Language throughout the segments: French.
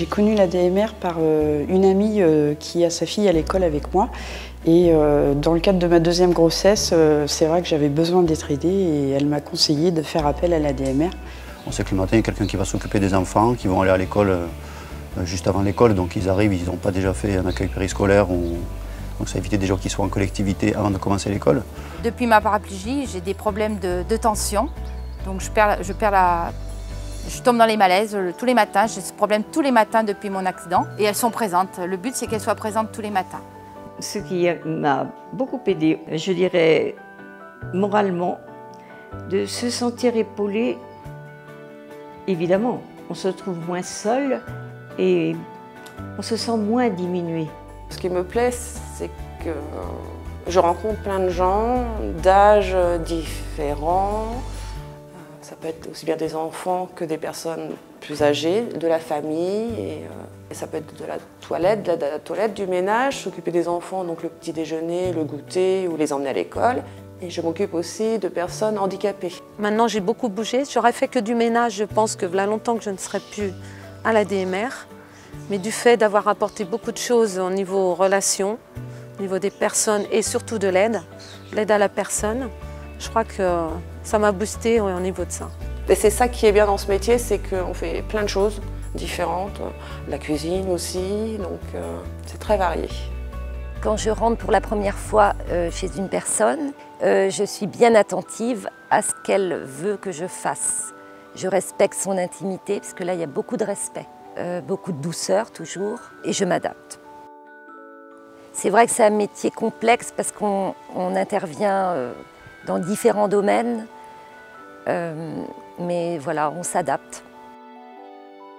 J'ai connu l'ADMR par une amie qui a sa fille à l'école avec moi. Et dans le cadre de ma deuxième grossesse, c'est vrai que j'avais besoin d'être aidée et elle m'a conseillé de faire appel à l'ADMR. On sait que le matin, il y a quelqu'un qui va s'occuper des enfants, qui vont aller à l'école juste avant l'école. Donc ils arrivent, ils n'ont pas déjà fait un accueil périscolaire. Donc ça évite déjà qu'ils soient en collectivité avant de commencer l'école. Depuis ma paraplégie, j'ai des problèmes de tension. Donc je tombe dans les malaises tous les matins. J'ai ce problème tous les matins depuis mon accident. Et elles sont présentes. Le but, c'est qu'elles soient présentes tous les matins. Ce qui m'a beaucoup aidé, je dirais moralement, de se sentir épaulé. Évidemment, on se trouve moins seul et on se sent moins diminué. Ce qui me plaît, c'est que je rencontre plein de gens d'âges différents. Ça peut être aussi bien des enfants que des personnes plus âgées, de la famille. Et ça peut être de la toilette, du ménage, s'occuper des enfants, donc le petit déjeuner, le goûter ou les emmener à l'école. Et je m'occupe aussi de personnes handicapées. Maintenant, j'ai beaucoup bougé. J'aurais fait que du ménage. Je pense que voilà longtemps que je ne serais plus à l'ADMR. Mais du fait d'avoir apporté beaucoup de choses au niveau relations, au niveau des personnes et surtout de l'aide à la personne, je crois que ça m'a boosté au niveau de ça. Et c'est ça qui est bien dans ce métier, c'est qu'on fait plein de choses différentes. La cuisine aussi, donc c'est très varié. Quand je rentre pour la première fois chez une personne, je suis bien attentive à ce qu'elle veut que je fasse. Je respecte son intimité, parce que là, il y a beaucoup de respect, beaucoup de douceur toujours, et je m'adapte. C'est vrai que c'est un métier complexe parce qu'on intervient dans différents domaines, mais voilà, on s'adapte.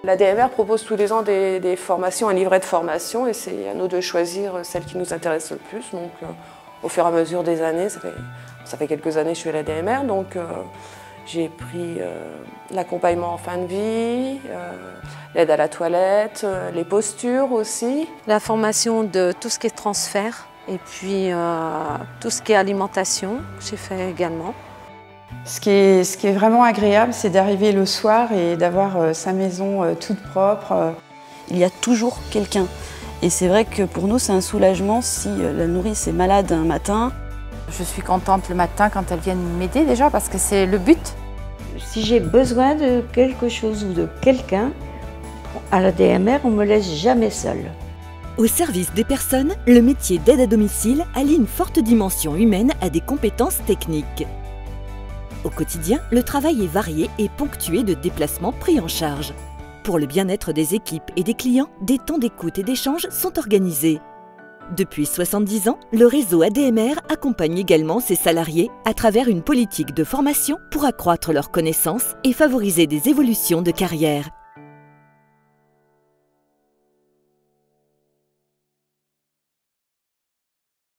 L'ADMR propose tous les ans des formations, un livret de formation, et c'est à nous de choisir celle qui nous intéresse le plus. Donc, au fur et à mesure des années, ça fait quelques années que je suis à l'ADMR, donc j'ai pris l'accompagnement en fin de vie, l'aide à la toilette, les postures aussi. La formation de tout ce qui est transfert et puis tout ce qui est alimentation, j'ai fait également. Ce qui est vraiment agréable, c'est d'arriver le soir et d'avoir sa maison toute propre. Il y a toujours quelqu'un. Et c'est vrai que pour nous, c'est un soulagement si la nourrice est malade un matin. Je suis contente le matin quand elles viennent m'aider déjà parce que c'est le but. Si j'ai besoin de quelque chose ou de quelqu'un, à l'ADMR, on ne me laisse jamais seule. Au service des personnes, le métier d'aide à domicile allie une forte dimension humaine à des compétences techniques. Au quotidien, le travail est varié et ponctué de déplacements pris en charge. Pour le bien-être des équipes et des clients, des temps d'écoute et d'échange sont organisés. Depuis 70 ans, le réseau ADMR accompagne également ses salariés à travers une politique de formation pour accroître leurs connaissances et favoriser des évolutions de carrière.